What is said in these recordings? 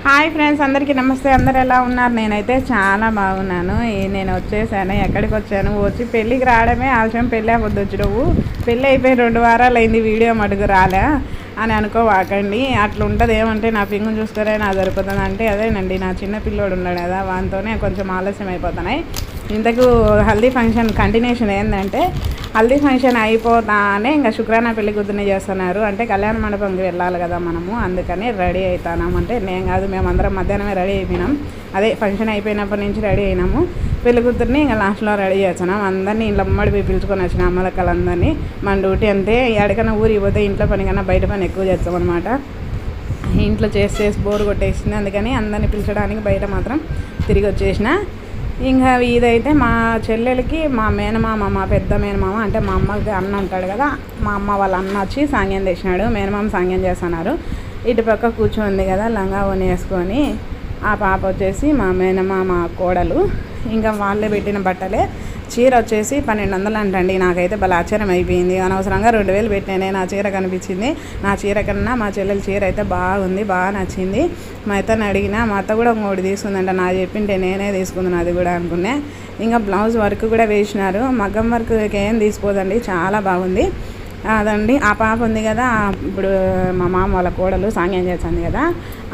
Hi friends, అందరికీ నమస్తే. అందరు ఎలా ఉన్నారు? నేనైతే చాలా బాగున్నాను. నేను వచ్చేసాను. ఎక్కడికి వచ్చాను? వచ్చి పెళ్ళికి రావడమే ఆలస్యం. పెళ్ళి అవ్వద్దు వచ్చి నువ్వు పెళ్ళి అయిపోయి 2 వారాలు అయింది, వీడియో మటుకు రాలే అని అనుకోవాకండి. అట్లా ఉంటుంది. ఏమంటే నా పింగుని చూసుకునే నా సరిపోతుంది అంటే అదేనండి, నా చిన్న పిల్లోడు ఉన్నాడు కదా, వానితోనే కొంచెం ఆలస్యం అయిపోతున్నాయి. ఇంతకు హల్దీ ఫంక్షన్ కంటిన్యూషన్ ఏంటంటే, హల్దీ ఫంక్షన్ అయిపోతానే ఇంకా శుక్రాన పెళ్లి కూతుర్ని చేస్తున్నారు. అంటే కళ్యాణ మండపంకి వెళ్ళాలి కదా మనము, అందుకని రెడీ అవుతున్నాం. అంటే నేను కాదు, మేమందరం మధ్యాహ్నమే రెడీ అయిపోయినాం. అదే ఫంక్షన్ అయిపోయినప్పటి నుంచి రెడీ అయినాము. పెళ్లి కూతుర్ని ఇంకా లాస్ట్లో రెడీ చేస్తున్నాం. అందరినీ ఇంట్లో అమ్మడి పిలుచుకొని వచ్చిన అమ్మలక్కలందరినీ. మన డ్యూటీ అంతే, ఎక్కడికైనా ఊరికి పోతే ఇంట్లో పని కన్నా బయట పని ఎక్కువ చేస్తాం అనమాట. ఇంట్లో చేసి బోరు కొట్టేసింది, అందుకని అందరినీ పిలిచడానికి బయట మాత్రం తిరిగి వచ్చేసిన. ఇంకా ఇదైతే మా చెల్లెలకి మా మేనమామ, మా పెద్ద మేనమామ అంటే మా అమ్మకి అన్న ఉంటాడు కదా, మా అమ్మ వాళ్ళ అన్న వచ్చి సాంగ్యం తెచ్చినాడు. మేనమామ సాంగ్యం చేస్తున్నారు. ఇటుపక్క కూర్చోంది కదా లంగా ఓని వేసుకొని. ఆ పాప వచ్చేసి మా మేనమామ కోడలు. ఇంకా వాళ్ళే పెట్టిన బట్టలే. చీర వచ్చేసి 1200 అంటండి. నాకైతే భలే ఆశ్చర్యం అయిపోయింది. అనవసరంగా 2000 పెట్టినానే. నా చీర కనిపించింది. నా చీర కన్నా మా చెల్లెల చీర అయితే బాగుంది, బాగా నచ్చింది. మా అత్తని అడిగినా, మా అత్త కూడా ఇంకోటి తీసుకుందంట. నా చెప్పింటే నేనే తీసుకుందాను అది కూడా అనుకున్నా. ఇంకా బ్లౌజ్ వర్క్ కూడా వేసినారు. మగ్గం వర్క్ ఏం తీసుకోదండి, చాలా బాగుంది. అదండి, ఆ పాప ఉంది కదా, ఇప్పుడు మా మామ వాళ్ళ కోడలు సాంగ్యం చేస్తుంది కదా,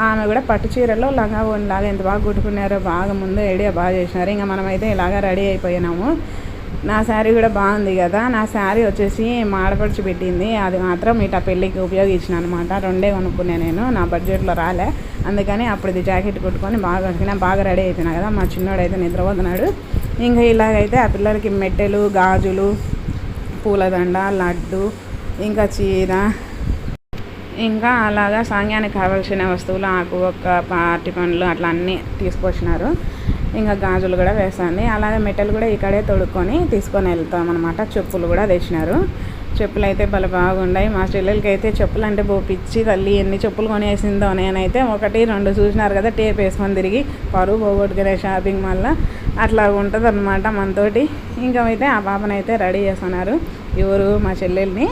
ఆమె కూడా పట్టు చీరలో లంగా ఓనిలాగా ఎంత బాగా కుట్టుకున్నారో, బాగా ముందు ఐడియా బాగా చేసినారు. ఇంకా మనమైతే ఇలాగా రెడీ అయిపోయినాము. నా శారీ కూడా బాగుంది కదా. నా శారీ వచ్చేసి మాడపడిచి పెట్టింది. అది మాత్రం ఇట్లా పెళ్ళికి ఉపయోగించిన అనమాట. 2 కొనుక్కున్నాను నేను, నా బడ్జెట్లో రాలే. అందుకని అప్పుడు ఇది జాకెట్ కుట్టుకొని బాగా కట్టుకున్నా, బాగా రెడీ అయిపోయినా కదా. మా చిన్నోడు అయితే నిద్రపోతున్నాడు. ఇంకా ఇలాగైతే ఆ పిల్లలకి మెట్టెలు, గాజులు, పూలదండ, లడ్డు, ఇంకా చీర, ఇంకా అలాగా సాంగ్యానికి కావాల్సిన వస్తువులు, ఆకు ఒక్క, పాటి పండ్లు అట్లా అన్నీ తీసుకొచ్చినారు. ఇంకా గాజులు కూడా వేస్తాను. అలాగే మెట్టెలు కూడా ఇక్కడే తొడుక్కొని తీసుకొని వెళ్తాం అనమాట. చెప్పులు కూడా తెచ్చినారు. చెప్పులు అయితే భలే బాగున్నాయి. మా చెల్లెలకి అయితే చెప్పులు అంటే పిచ్చి తల్లి. ఎన్ని చెప్పులు కొనేసిందో. నేనైతే 1, 2 చూసినారు కదా, టేప్ వేసుకొని తిరిగి పరువు పోగొట్టుకునే షాపింగ్ మళ్ళీ అట్లా ఉంటుంది అనమాట మనతోటి. ఇంకా అయితే ఆ పాపనైతే రెడీ చేస్తున్నారు. ఎవరు? మా చెల్లెల్ని.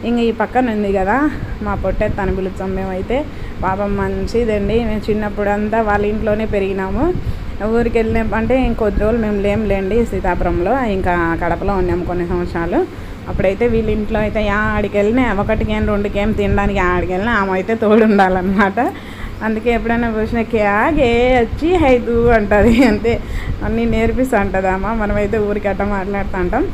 ఇంక ఈ పక్కన ఉంది కదా మా పొట్టే, తను పిలుస్తాం మేమైతే. పాపం మంచిదండి. మేము చిన్నప్పుడంతా వాళ్ళ ఇంట్లోనే పెరిగినాము. ఊరికి వెళ్ళిన అంటే ఇంకొద్ది రోజులు మేము లేండి సీతాపురంలో, ఇంకా కడపలో ఉన్నాము కొన్ని సంవత్సరాలు. అప్పుడైతే వీళ్ళ ఇంట్లో అయితే ఆడికి వెళ్ళినా 1కేం 2కేం తినడానికి ఆడికి వెళ్ళినా ఆమె అయితే తోడు ఉండాలన్నమాట. అందుకే ఎప్పుడైనా చూసిన క్యాగే వచ్చి హైదు అంటుంది. అంతే, అన్నీ నేర్పిస్తూ ఉంటుంది అమ్మ. మనమైతే ఊరికి అట్ట మాట్లాడుతూ ఉంటాం.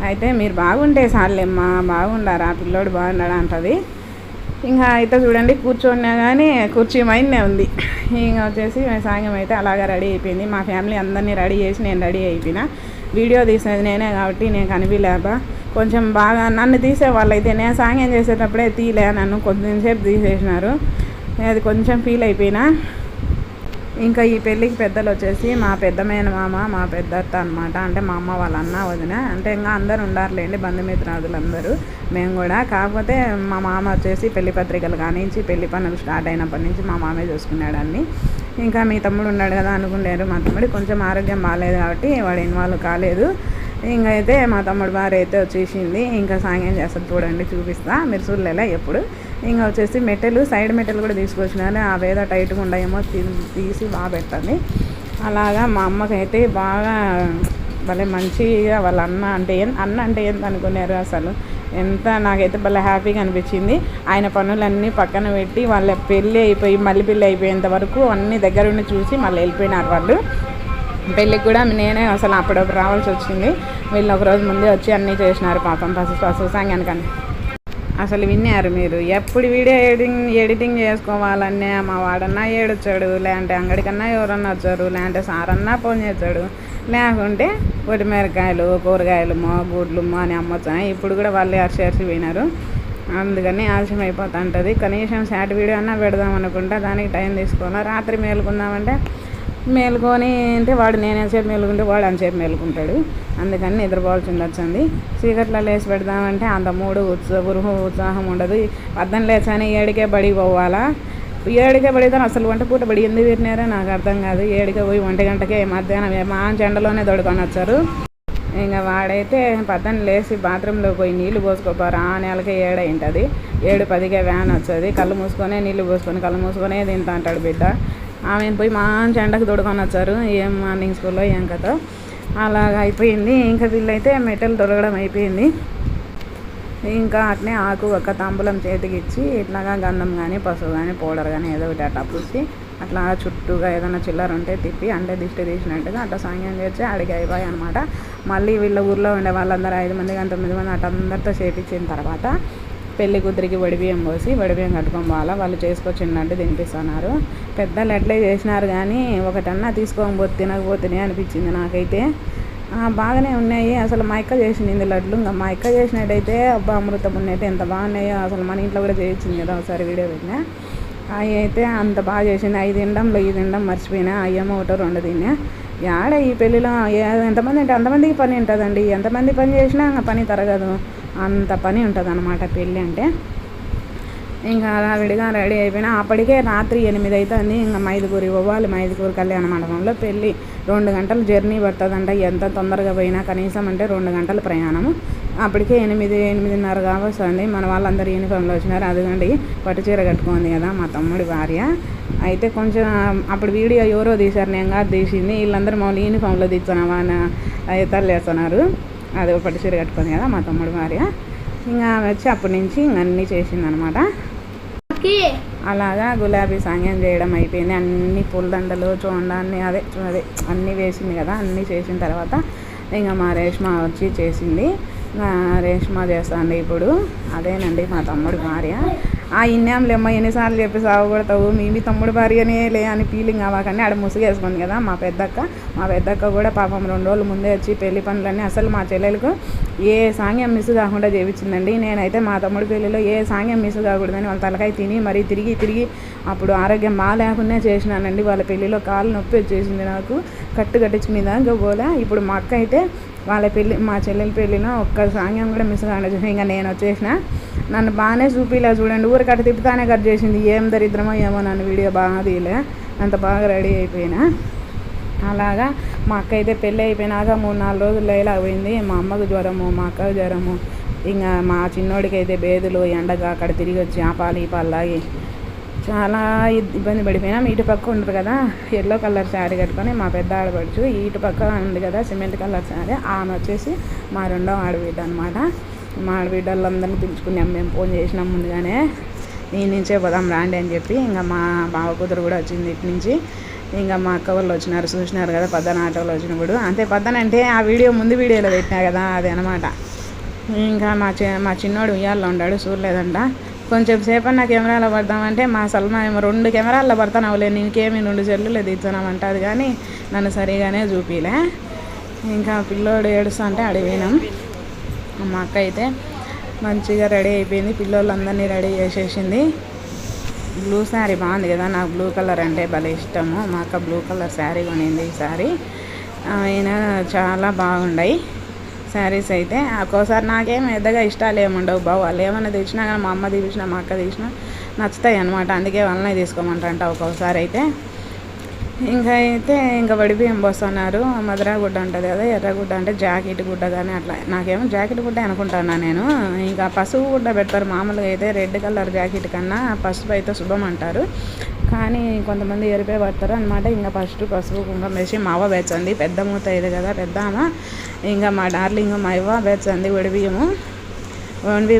అయితే మీరు బాగుంటే చాలేమ్మా, బాగుండారా, పిల్లోడు బాగున్నాడా అంటుంది. ఇంకా అయితే చూడండి, కూర్చోన్నా కానీ కుర్చీ మైండ్నే ఉంది. ఇంకా వచ్చేసి సాంగ్యం అయితే అలాగా రెడీ అయిపోయింది. మా ఫ్యామిలీ అందరినీ రెడీ చేసి నేను రెడీ అయిపోయినా. వీడియో తీసేది నేనే కాబట్టి నేను కనిపించలేక కొంచెం బాగా నన్ను తీసేవాళ్ళు అయితే, నేను సాంగ్యం చేసేటప్పుడే తీలే, నన్ను కొంచెంసేపు తీసేసినారు. అది కొంచెం ఫీల్ అయిపోయినా. ఇంకా ఈ పెళ్ళికి పెద్దలు వచ్చేసి మా పెద్ద మేనమామ, మా పెద్ద అత్త అనమాట. అంటే మా అమ్మ వాళ్ళ అన్న వదిన, అంటే ఇంకా అందరు ఉండారులేండి, బంధుమిత్రాదులు అందరూ. మేము కూడా, కాకపోతే మా మామ వచ్చేసి పెళ్లి పత్రికలు కానించి పెళ్లి పనులు స్టార్ట్ అయినప్పటి నుంచి మా మామే చూసుకున్నాడు అన్ని. ఇంకా మీ తమ్ముడు ఉన్నాడు కదా అనుకున్నారు. మా తమ్ముడు కొంచెం ఆరోగ్యం బాగాలేదు కాబట్టి వాడు ఇన్వాల్వ్ కాలేదు. ఇంకా అయితే మా తమ్ముడు భార్య అయితే వచ్చేసింది. ఇంకా సాంగ్యం చేస్తుంది చూడండి, చూపిస్తా, మీరు చూడలేలా ఎప్పుడు. ఇంకా వచ్చేసి మెట్టెలు, సైడ్ మెట్టెలు కూడా తీసుకొచ్చినాను. అవేదో టైట్గా ఉన్నాయేమో తీసి బాగా పెట్టండి. అలాగా మా అమ్మకైతే బాగా భలే మంచిగా వాళ్ళ అన్న అంటే ఎంత అనుకున్నారు అసలు. ఎంత నాకైతే భలే హ్యాపీగా అనిపించింది. ఆయన పనులన్నీ పక్కన పెట్టి వాళ్ళ పెళ్ళి అయిపోయి మళ్ళీ పెళ్ళి అయిపోయేంత వరకు అన్నీ దగ్గరుండి చూసి మళ్ళీ వెళ్ళిపోయినారు వాళ్ళు. పెళ్ళికి కూడా నేనే అసలు అప్పుడప్పుడు రావాల్సి వచ్చింది. వీళ్ళు ఒకరోజు ముందే వచ్చి అన్నీ చేసినారు పాపం. పసు సాంగ్యానికని అసలు విన్నారు మీరు. ఎప్పుడు వీడియో ఎడిటింగ్ చేసుకోవాలన్నా మా వాడన్నా ఏడొచ్చాడు, లేదంటే అంగడికన్నా ఎవరన్నా వచ్చారు, లేదంటే సారన్నా ఫోన్ చేశాడు, లేకుంటే పొట్టిమిరకాయలు, కూరగాయలు, గుడ్లు అని అమ్మొచ్చా. ఇప్పుడు కూడా వాళ్ళు అరిసి పోయినారు. అందుకని ఆలస్యం అయిపోతూ ఉంటుంది. కనీసం షార్ట్ వీడియో అన్నా పెడదాం అనుకుంటా, దానికి టైం తీసుకోవాలి. రాత్రి మేలుకుందామంటే మేలుకొని అంటే వాడు నేను ఎంతసేపు మేలుకుంటే వాడు అంతసేపు మేలుకుంటాడు. అందుకని నిద్రపోవాల్సింది వచ్చింది. చీకట్లో లేచి పెడదామంటే అంత ఉత్సాహం ఉండదు. 10 లేచాని 7కే బడికి పోవాలా. 7కే బడితే అసలు వంట పూట బడి ఎందుకు పెట్టినారో నాకు అర్థం కాదు. 7కే పోయి 1 గంటకే మధ్యాహ్నం మా చెండలోనే దొడుకొని వచ్చారు. ఇంకా వాడైతే 10 లేచి బాత్రూంలో పోయి నీళ్లు పోసుకోపోరా, ఆ నెలకే 7 అయింటుంది. 7:10కే వ్యాన్ వచ్చేది. కళ్ళు మూసుకొనే నీళ్ళు పోసుకొని కళ్ళు మూసుకొనే తింటా అంటాడు బిడ్డ. ఆమెను పోయి మంచి ఎండకు తొడుకొని వచ్చారు, ఏం మార్నింగ్ స్కూల్లో ఏం కథ అలాగా అయిపోయింది. ఇంకా వీళ్ళైతే మెటల్ తొలగడం అయిపోయింది. ఇంకా అట్నే ఆకు ఒక తాంబూలం చేతికి ఇచ్చి ఇట్లాగా గంధం కానీ పసుపు కానీ పౌడర్ కానీ ఏదో ఒకటి అట్లా పూసి అట్లా చుట్టూగా ఏదైనా చిల్లర ఉంటే తిప్పి అంటే దిష్టి తీసినట్టుగా అట్లా సాంగ్యం చేసి అడిగి అయిపోయాయి అనమాట. మళ్ళీ వీళ్ళ ఊర్లో ఉండే వాళ్ళందరూ 5 మంది కానీ 9 మంది అట్లా అందరితో చేపించిన తర్వాత పెళ్లి కూతురికి వడిబియ్యం పోసి వడిబియ్యం కట్టుకొని వాళ్ళు చేసుకొచ్చినట్టు తినిపిస్తున్నారు. పెద్దలు ఎట్లే చేసినారు కానీ ఒకటన్నా తీసుకోకపోతే తినకపోతేనే అనిపించింది నాకైతే. బాగానే ఉన్నాయి. అసలు మా అక్క చేసింది లడ్లు, ఇంకా మా అక్క చేసినట్టయితే అబ్బా అమృతం ఉన్నట్టు ఎంత బాగున్నాయో. అసలు మన ఇంట్లో కూడా చేయించింది కదా ఒకసారి వీడియో పెట్టినా. అవి అయితే అంత బాగా చేసింది. 5 తినడంలో 5 తినడం మర్చిపోయినా. అయ్యేమో 1-2 తిన్నా. యాడ ఈ పెళ్ళిలో ఎంతమంది అంటే అంతమందికి పని ఉంటుందండి. ఎంతమంది పని చేసినా ఇంకా పని తరగదు, అంత పని ఉంటుంది అన్నమాట పెళ్ళి అంటే. ఇంకా అలా విడిగా రెడీ అయిపోయినా అప్పటికే రాత్రి 8 అవుతుంది. ఇంకా మైదుకూరి పోవాలి. మైదుకూరు కళ్యాణ మండపంలో పెళ్ళి 2 గంటలు జర్నీ పడుతుందంట. ఎంత తొందరగా పోయినా కనీసం అంటే 2 గంటల ప్రయాణము. అప్పటికే 8-8:30 కావస్తుంది. మన వాళ్ళందరూ యూనిఫామ్లో వచ్చినారు. అదిగండి పట్టు చీర కట్టుకుంది కదా మా తమ్ముడి భార్య. అయితే కొంచెం అప్పుడు వీడియో ఎవరో తీశారు, నేను కాదు తీసింది. వీళ్ళందరూ మమ్మల్ని యూనిఫామ్లో తీస్తున్నావా అని తల్లి వేస్తున్నారు. అది పట్టు చీర కట్టుకుంది కదా మా తమ్ముడి భార్య. ఇంకా వచ్చి అప్పటి నుంచి ఇంక అన్నీ చేసిందనమాట. అలాగా గులాబీ సాంగ్యం చేయడం అయిపోయింది. అన్ని పూలదండలు చూడండి అదే అన్నీ వేసింది కదా. అన్నీ చేసిన తర్వాత ఇంకా మా రేష్మ వచ్చి చేసింది. రేష్మ చేస్తాండి ఇప్పుడు. అదేనండి మా తమ్ముడి భార్య. ఇన్నేంలేమ్మా ఎన్నిసార్లు చెప్పి సాగొడతావు, మీ తమ్ముడి భార్యనే లే అని ఫీలింగ్ అవ్వకండి. ఆడ ముసుగేసుకుంది కదా మా పెద్దక్క కూడా పాపం 2 రోజుల ముందే వచ్చి పెళ్లి పనులన్నీ అసలు మా చెల్లెలకు ఏ సాంగ్యం మిస్ కాకుండా చేయించిందండి. నేనైతే మా తమ్ముడి పెళ్ళిలో ఏ సాంగ్యం మిస్ కాకూడదని వాళ్ళ తలకాయ తిని మరీ తిరిగి అప్పుడు ఆరోగ్యం బాగాలేకుండా చేసినానండి. వాళ్ళ పెళ్ళిలో కాళ్ళు నొప్పి వచ్చేసింది నాకు. కట్టించుకునే దాకా పోలే. ఇప్పుడు మా అక్క అయితే వాళ్ళ పెళ్ళి మా చెల్లెల పెళ్ళిలో ఒక్క సాంగ్యం కూడా మిస్ కాకుండా ఇంకా నేను వచ్చేసిన. నన్ను బాగానే చూపిలే చూడండి, ఊరికి అట్ట తిప్పుతానే కట్ చేసింది. ఏం దరిద్రమో ఏమో నన్ను వీడియో బాగా తీయలే, అంత బాగా రెడీ అయిపోయినా. అలాగా మా అక్క అయితే పెళ్ళి అయిపోయినాక 3-4 రోజులు ఇలా పోయింది. మా అమ్మకు జ్వరము, మా అక్కకు జ్వరము, ఇంకా మా చిన్నోడికి అయితే బేదులు, ఎండగా అక్కడ తిరిగి వచ్చి ఆ పాలు ఈ పాలు తాగి చాలా ఇబ్బంది పడిపోయినాం. ఇటు పక్క ఉండరు కదా ఎల్లో కలర్ శారీ కట్టుకొని మా పెద్ద ఆడపడుచు, ఇటు పక్క ఉంది కదా సిమెంట్ కలర్ శారీ, ఆమె వచ్చేసి మా 2వ ఆడబిడ్డ అనమాట. మా ఆడబిడ్డలందరినీ పిలుచుకున్నాం మేము. ఫోన్ చేసినాం ముందుగానే, ఈ నుంచే పోదాం రాండి అని చెప్పి. ఇంకా మా బావ కూతురు కూడా వచ్చింది ఇటు నుంచి. ఇంకా మా అక్క వాళ్ళు వచ్చినారు, చూసినారు కదా పద్దన ఆటోలో వచ్చినప్పుడు. అంతే పద్దన అంటే ఆ వీడియో ముందు వీడియోలో పెట్టినా కదా అది అనమాట. ఇంకా మా చిన్నోడు ఉయ్యాల్లో ఉన్నాడు, చూడలేదంట. కొంచెం సేపు అన్న కెమెరాలో పడదామంటే మా సల్మా ఏమో 2 కెమెరాల్లో పడతానవులే, నీకేమి 2 సెల్లులే తీస్తున్నామంటది కానీ నన్ను సరిగానే చూపిలే. ఇంకా పిల్లోడు ఏడుస్తుంటే అడిగినాం. మా అక్క అయితే మంచిగా రెడీ అయిపోయింది, పిల్లోళ్ళందరినీ రెడీ చేసేసింది. బ్లూ శారీ బాగుంది కదా, నాకు బ్లూ కలర్ అంటే భలే ఇష్టము. మా అక్క బ్లూ కలర్ శారీ కొనింది ఈసారి. ఆయన చాలా బాగున్నాయి శారీస్ అయితే. ఒక్కోసారి నాకేం పెద్దగా ఇష్టాలు ఏముండవు బావు, వాళ్ళు ఏమన్నా తెచ్చినా కానీ మా అమ్మ తీసినా మా అక్క తీసినా నచ్చుతాయి అనమాట. అందుకే వాళ్ళనే తీసుకోమంటారంట ఒక్కొక్కసారి అయితే. ఇంకా వడిబియ్యం పోస్తున్నారు. మధురాగుడ్డ ఉంటుంది కదా, ఎర్రగుడ్డ అంటే జాకెట్ గుడ్డ కానీ అట్లా. నాకేమో జాకెట్ గుడ్డ అనుకుంటున్నా నేను. ఇంకా పసుపు గుడ్డ పెడతారు మామూలుగా అయితే. రెడ్ కలర్ జాకెట్ కన్నా పసుపు అయితే శుభం అంటారు, కానీ కొంతమంది ఎరిపే పడతారు అనమాట. ఇంకా ఫస్ట్ పసుపు కుంకుమ వేసి మా అవ్వ వేచండి, పెద్ద మూత ఇది కదా పెద్ద అమ్మ. ఇంకా మా డార్లింగ్ మా అవ్వ వేచంది వడిబియ్యము.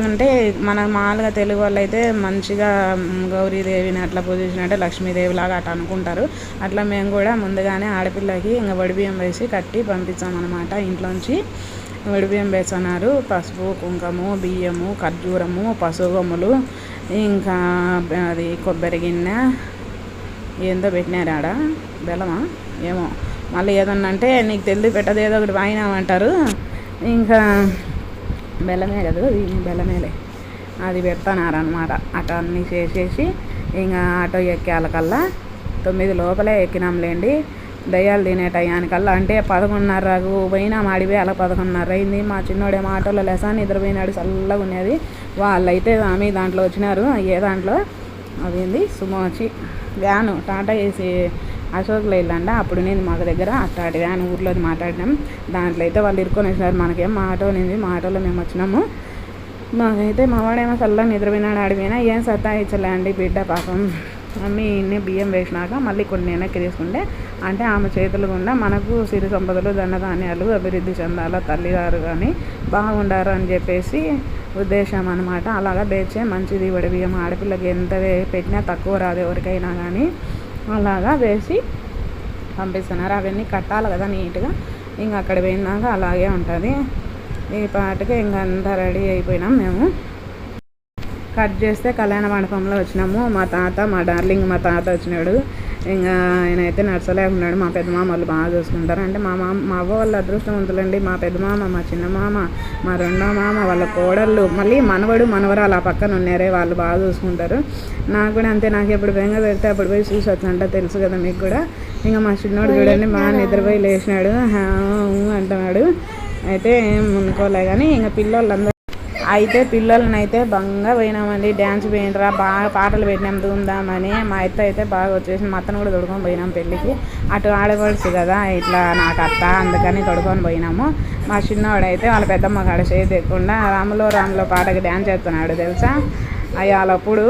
అంటే మన మామూలుగా తెలుగు వాళ్ళు అయితే మంచిగా గౌరీదేవిని అట్లా పూజించినట్టే లక్ష్మీదేవిలాగా అట్లా అనుకుంటారు. అట్లా మేము కూడా ముందుగానే ఆడపిల్లకి ఇంకా వడిబియ్యం వేసి కట్టి పంపించామన్నమాట. ఇంట్లోంచి వడిబియ్యం వేస్తున్నారు. పసుపు కుంకుమ బియ్యము ఖర్జూరము పసుగొమ్ములు ఇంకా అది కొబ్బరి గిన్నె ఏందో పెట్టినారు ఆడ, బెల్లమా ఏమో. మళ్ళీ ఏదన్నా అంటే నీకు తెలియదు పెట్టదు ఏదో ఒకటి వాయినామంటారు. ఇంకా బెల్లమే కదా, బెల్లమేలే, అది పెడతానారనమాట. అట్లా అన్నీ చేసేసి ఇంకా ఆటో ఎక్కేళ్ళకల్లా 9 లోపలే ఎక్కినాంలేండి. దయ్యాలు తినే టయానికల్లా అంటే 11:30 పోయినా మాడిపోయి అలా 11:30 అయింది. మా చిన్నోడేమో ఆటోలో లెసాన్ని నిద్రపోయినాడు, చల్లగా ఉన్నది. వాళ్ళైతే ఆమె దాంట్లో వచ్చినారు. ఏ దాంట్లో అదేంది సుమో వచ్చి వ్యాను టాటా ఏసీ అశోక్ లైలాండ. అప్పుడు నేను మాకు దగ్గర అట్టాటి వ్యాన్ ఊర్లోది మాట్లాడినాం. దాంట్లో అయితే వాళ్ళు ఇరుక్కొని వచ్చినారు. మనకేం మా ఆటో ఉంది, మా ఆటోలో మేము వచ్చినాము. మాకైతే మా వాడేమో చల్లగా నిద్రపోయినాడు. ఆడిపోయినా ఏం సత్తాయించలే అండి బిడ్డ పాపం. మమ్మీ ఇన్ని బియ్యం వేసినాక మళ్ళీ కొన్ని వెనక్కి తీసుకుంటే అంటే ఆమె చేతులు గుండా మనకు సిరి సంపదలు ధనధాన్యాలు అభివృద్ధి చెందాల తల్లిగారు కానీ బాగుండారు అని చెప్పేసి ఉద్దేశం అనమాట. అలాగా బేచే మంచిది వడి బియ్యం. ఆడపిల్లకి ఎంత పెట్టినా తక్కువ రాదు ఎవరికైనా కానీ. అలాగా వేసి పంపిస్తున్నారు. అవన్నీ కట్టాలి కదా నీట్గా. ఇంకా అక్కడ పోయినాక అలాగే ఉంటుంది. ఈ పాటకి ఇంకా అంతా రెడీ అయిపోయినాం. మేము కట్ చేస్తే కళ్యాణ మండపంలో వచ్చినాము. మా తాత, మా డార్లింగ్ మా తాత వచ్చినాడు. ఇంకా ఆయన అయితే నడచలేకున్నాడు. మా పెద్ద మామ వాళ్ళు బాగా చూసుకుంటారు. అంటే మా అవ్వ వాళ్ళ అదృష్టవంతులండి. మా పెద్ద మామ, మా చిన్న మామ, మా రెండో మామ, వాళ్ళ కోడళ్ళు, మళ్ళీ మనవడు మనవరాలు ఆ పక్కన ఉన్నారే, వాళ్ళు బాగా చూసుకుంటారు. నాకు కూడా అంతే. నాకు ఎప్పుడు బెంగ పెడితే అప్పుడు పోయి చూసి వచ్చంట, తెలుసు కదా మీకు కూడా. ఇంకా మా చిన్నోడు చూడండి బాగా నిద్రపోయి లేచినాడు, అంటున్నాడు. అయితే ఏం అనుకోలే కానీ ఇంకా పిల్లలని అయితే బంగా పోయినామండి. డ్యాన్స్ పోయినరా, బాగా పాటలు పెట్టినాం ధూమ్ధామని. మా అత్త అయితే బాగా వచ్చేసి మా అత్తను కూడా తొడుకొని పోయినాం పెళ్ళికి. అటు ఆడపడుచు కదా ఇట్లా నాకు అత్త, అందుకని తొడుకొని పోయినాము. మా చిన్నవాడైతే వాళ్ళ పెద్దమ్మ కాడ చేయి తెకుండా రాములో పాటకి డ్యాన్స్ చేస్తున్నాడు తెలుసా. అయ్యాలప్పుడు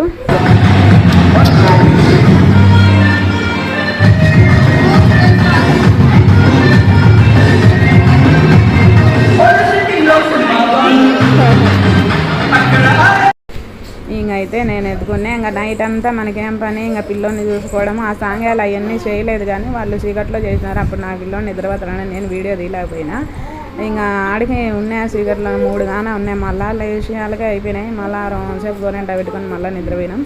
ఇంకైతే నేను ఎత్తుకునే ఇంకా నైట్ అంతా మనకేం పని, ఇంకా పిల్లోని చూసుకోవడం. ఆ సాంగ్యాలు అవన్నీ చేయలేదు కానీ వాళ్ళు చీకట్లో చేసినారు. అప్పుడు నా పిల్లోని నిద్రపోతానని నేను వీడియో తీయలేకపోయినా. ఇంకా ఆడికి ఉన్నాయి చీకట్లో 3 గానే ఉన్నాయి. మళ్ళీ లేచి అలాగే అయిపోయినాయి. మళ్ళీ సేపు గోరెంట పెట్టుకొని మళ్ళీ నిద్రపోయినాం.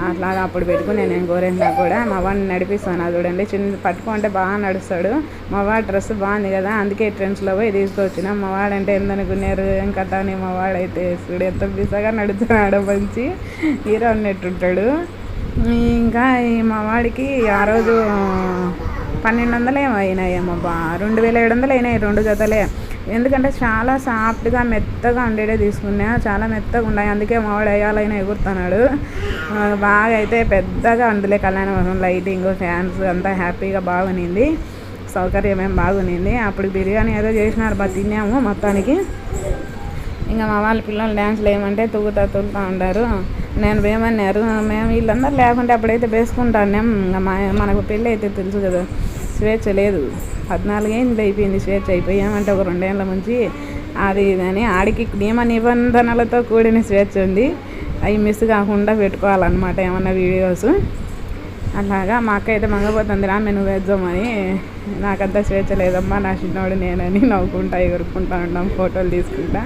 అట్లాగా అప్పుడు పెట్టుకుని నేను గోరెంట కూడా మా వాడిని నడిపిస్తాను. చూడండి చిన్న పట్టుకుంటే బాగా నడుస్తాడు. మా వాడి డ్రెస్ బాగుంది కదా, అందుకే ట్రెండ్స్లో పోయి తీసుకొచ్చినాం. మా వాడంటే ఏందనుకున్నారు ఏం కథ అని. మా వాడైతే చూడు ఎంత బిజాగా నడుస్తున్నాడు, మంచి హీరో అన్నట్టుంటాడు. ఇంకా మా వాడికి ఆ రోజు 1200 ఏమో అయినాయేమో, 2700 అయినాయి 2 జతలే. ఎందుకంటే చాలా సాఫ్ట్గా మెత్తగా ఉండేదే తీసుకున్నా, చాలా మెత్తగా ఉన్నాయి. అందుకే మావాడు అయ్యాలైనా ఎగురుతున్నాడు బాగా. అయితే పెద్దగా అందులే కళ్యాణ లైటింగ్, ఫ్యాన్స్ అంతా హ్యాపీగా బాగునింది. సౌకర్యం ఏం బాగునింది. అప్పుడు బిర్యానీ ఏదో చేసినారు, బాగా తిన్నాము మొత్తానికి. ఇంకా మా వాళ్ళ పిల్లలు డ్యాన్స్లు ఏమంటే తుగుతూ ఉంటారు. నేను వేమన్నారు, మేము వీళ్ళందరూ లేకుంటే అప్పుడైతే వేసుకుంటాను. ఇంకా మనకు పెళ్ళి అయితే తెలుసు కదా, స్వేచ్ఛ లేదు. 14 ఏళ్ళు అయిపోయింది స్వేచ్ఛ అయిపోయి. ఏమంటే ఒక 2 ఏళ్ళ నుంచి అది అని ఆడికి నియమ నిబంధనలతో కూడిన స్వేచ్ఛ ఉంది. అవి మిస్ కాకుండా పెట్టుకోవాలన్నమాట ఏమన్నా వీడియోస్. అలాగా మా అక్క అయితే మంగపోతుంది రా మేము వేద్దామని. నాకంతా స్వేచ్ఛ లేదమ్మా, నా చిన్నోడు నేనని నవ్వుకుంటా ఎగురుకుంటా ఉన్నాం, ఫోటోలు తీసుకుంటా.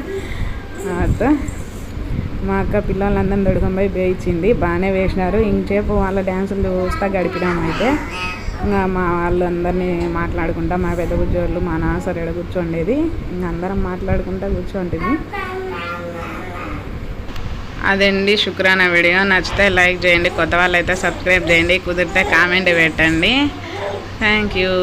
మా అక్క పిల్లలందరినీ దొడుకొని పోయి ఇచ్చింది. బాగానే వేసినారు. ఇంకేపు వాళ్ళ డ్యాన్సులు చూస్తా గడిపినాము. అయితే ఇంకా మా వాళ్ళు అందరినీ మాట్లాడుకుంటా, మా పెద్ద గుజ్జోళ్ళు మా నాసరు ఎడ కూర్చోండేది. ఇంకా అందరం మాట్లాడుకుంటా కూర్చోంటుంది. అదండి శుక్రానా వీడియో. నచ్చితే లైక్ చేయండి, కొత్త వాళ్ళు అయితే సబ్స్క్రైబ్ చేయండి, కుదిరితే కామెంట్ పెట్టండి. Thank you.